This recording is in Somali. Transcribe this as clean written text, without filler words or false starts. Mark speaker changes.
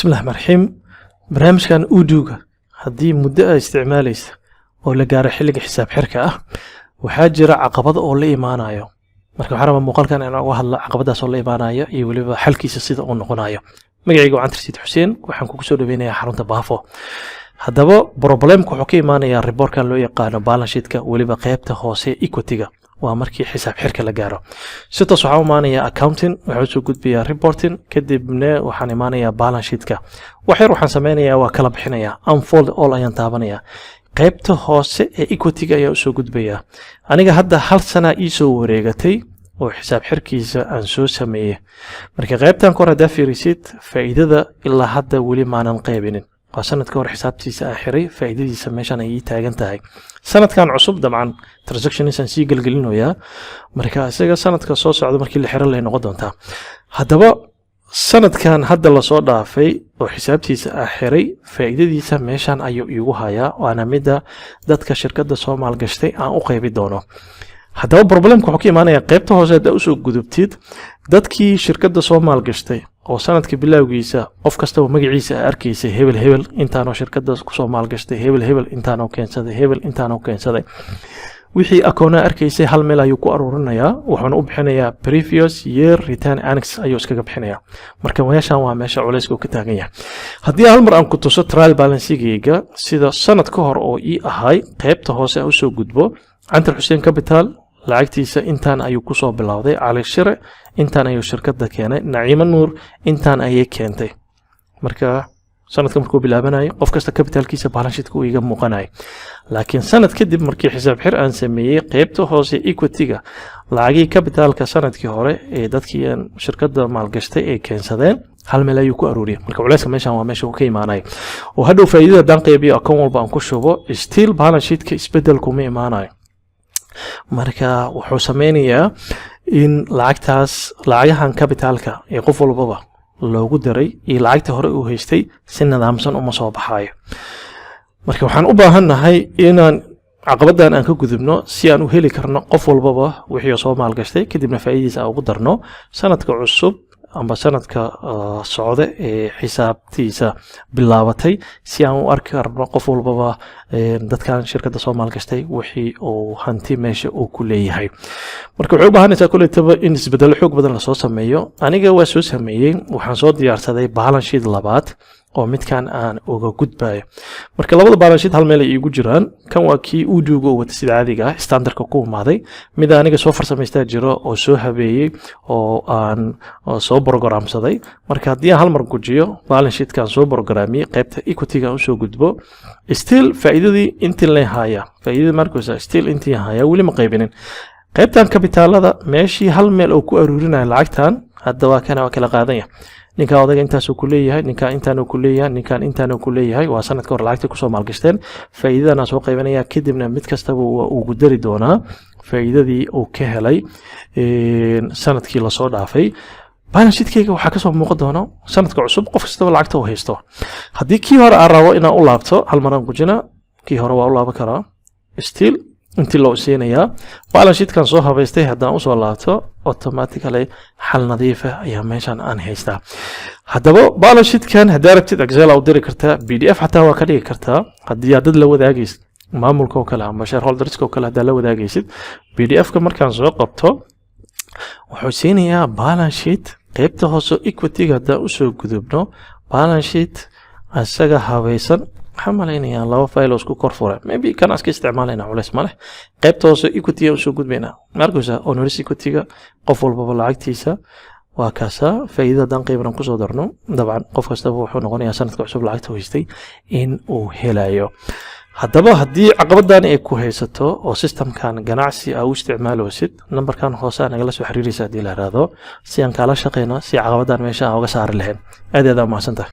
Speaker 1: بسم الله الرحمن الرحيم. برنامج كان أودوغا هدي مدة استعماليس oo la gaaro xilliga xisaab xirka ah waxaa jira caqabado oo la imaanayo marka waxaan rabaa muuqaalkan inaan uga hadlo caqabadaas oo la imaanayo iyo waliba xalkiisa sida uu noqonayo magacaygu waa Antarsid Xuseen waxaan kugu soo dhaweynayaa xarunta Baafo haddaba problemku wuxuu ka imaanayaa reportkan loo yaqaano balance sheet-ka waliba qaybta hoose equity-ga waa markii xisaab xirka la gaaro sidaas waxaa u imaanayaa accounting waxaa soo gudbiyaa reporting kadibna waxaan imaanayaa balance sheet-ka waxyar waxaan sameynayaa waa kala bixinayaa unfold all ayaan taabanayaa qaybta hoose ee equity-ga ayaa soo gudbaya aniga hadda hal sana ii soo wareegatay oo xisaab xirkiisa aan soo sameeyay marka qaybtan kor hada fiirisid faa'iidada ilaa hadda wali maanan qaybinin waa sanadka hor xisaabtiisa aan xiray faa'iidadiisa meeshan ay taagan tahay sanadkan cusub dabcan transactions aan sii galgelinayaa marka isaga sanadka soo socdo markii la xiran leh noqon doonta haddaba sanadkan hadda la soo dhaafay oo xisaabtiisa ah xiray faa'iidadiisa meeshan ayuu igu hayaa waana midda dadka shirkadda Soomaal gashtay aan u qaybi doono haddaba problemku wuxuu ka imaanayaa qaybta hoose hadda u soo gudubtid dadkii shirkadda Soomaal gashtay oo sanadka bilowgiisa qof kasta oo magaciisa arkaysa hebel intaanoo shirkadda Soomaal gashtay hebel intaanoo keensaday wixii akoona arkaysay hal meel ayuu ku aruurinayaa wuxuuna u bixinayaa previous year return annex ayuu iskaga bixinayaa marka meeshan waa meesha culayska ka taagan yahay haddii hal mar aan ku tuso trial balance-gayga sida sanad ka hor oo ii ahay qaybta hoose u soo gudbo Antar Xuseen Capital lacagtiisa intaan ayuu ku soo bilowday Cali Shire intaan ayuu shirkadda keenay Naciima Nuur intaan ayay keentay marka sanadka markuu bilaabanayo qof kasta capitalkiisa balance sheet-ku iga muuqanayo laakiin sanad kadib markii xisaab xir aan sameeyay qaybta hoose equity-ga lacagii capitalka sanadkii hore ee dadkii shirkadda maalgashtay ay keensadeen hal meel ayuu ku aruuriyay marka culayska meeshan waa meesha uu ka imaanayo oo hadhow faa'iidada daan qaybiyo account walba aan ku shubo still balance sheet-ka isbedelku ma imaanayo marka wuxuu sameynayaa in lacagahan capitalka ee qof walbaba loogu daray iyo lacagta hore uu haystay si nidaamsan uma soo baxayo marka waxaan u baahanahay inaan caqabadan aan ka gudubno si aan u heli karno qof walbaba wixii soo maalgashtay kadibna faa'iidadiisa aan ugu darno sanadka cusub amba sanadka socda ee xisaabtiisa bilaabatay si aan u arki karno qof walbaba dadkan shirkadda Soomaal gashtay wixii uu hanti meesha uu ku leeyahay marka wuxuu u baahanaysaa kulleeyba in isbedelo xoog badan la soo sameeyo aniga waa soo sameeyay waxaan soo diyaarsaday balance sheet labaad oo midkan aan uga gudbayo marka labada balance sheet hal meel ay igu jiraan kan waa kii uu duugo wada sida caadiga ah standardka ku imaaday mid aniga soo farsameystaa jiro oo soo habeeyay oo aan soo programsaday marka haddii hal mar gujiyo balance sheet kan soo programiyay qaybta equity-ga u soo gudbo still faa'iidadii intii la haya faa'iidada markoosa still intii haya wali ma qaybinin qaybtan capitalada meeshii hal meel oo ku aruurinayo lacagtan hadda waa kana kala qaadanya ninka odaga intaas uu ku leeyahay ninka intaan uu ku leeyahay waa sanadka hor lacagta ku soo maalgashteen faa'iidadana soo qaybanaya kadibna mid kastaba uu ku dari doonaa faa'iidadii uu ka helay sanadkii la soo dhaafay balance sheet-kayga waxa ka soo muuqan doona sanadka cusub qof kastaba lacagta uu haysto haddii kii hore aan rabo inaan u laabto hal mar aan gujina kii hore waa u laaban karaa still intii loo siinayaa balance sheet-kan soo habeystay haddaan u soo laabto automatically xal nadiif ah ayaa meeshan aan haystaa haddaba balance sheet-kan haddii rabtid Excel u diri kartaa PDF xataa waa ka dhigi kartaa haddii aad dad la wadaagaysid maamulka oo kale ama shareholders oo kale haddii la wadaagaysid PDF-ka markaan soo qabto wuxuu siinayaa balance sheet qaybta hoose equity-ga haddaan u soo gudubno balance sheet asaga habaysan waxaan malaynayaa laba file oo isku kor furay maybe kan aska isticmaalayna culays ma leh qaybta hoose equity u soo gudbaynaa markoosa honoris equity-ga qof walba lacagtiisa waa kaasa faa'iidada dan qaybran ku soo darno dabcan qof kasta wuxuu noqonayaa sanadka cusub lacagta haystay in uu helayo haddaba haddii caqabadan ay ku haysato oo systemkan ganacsi ah u isticmaaloosid numberkan hoose nagala soo xiriiraysa hadii la raado si aan kala shaqeyno si caqabadan meesha aan uga saari lahayn aad mahadsantahay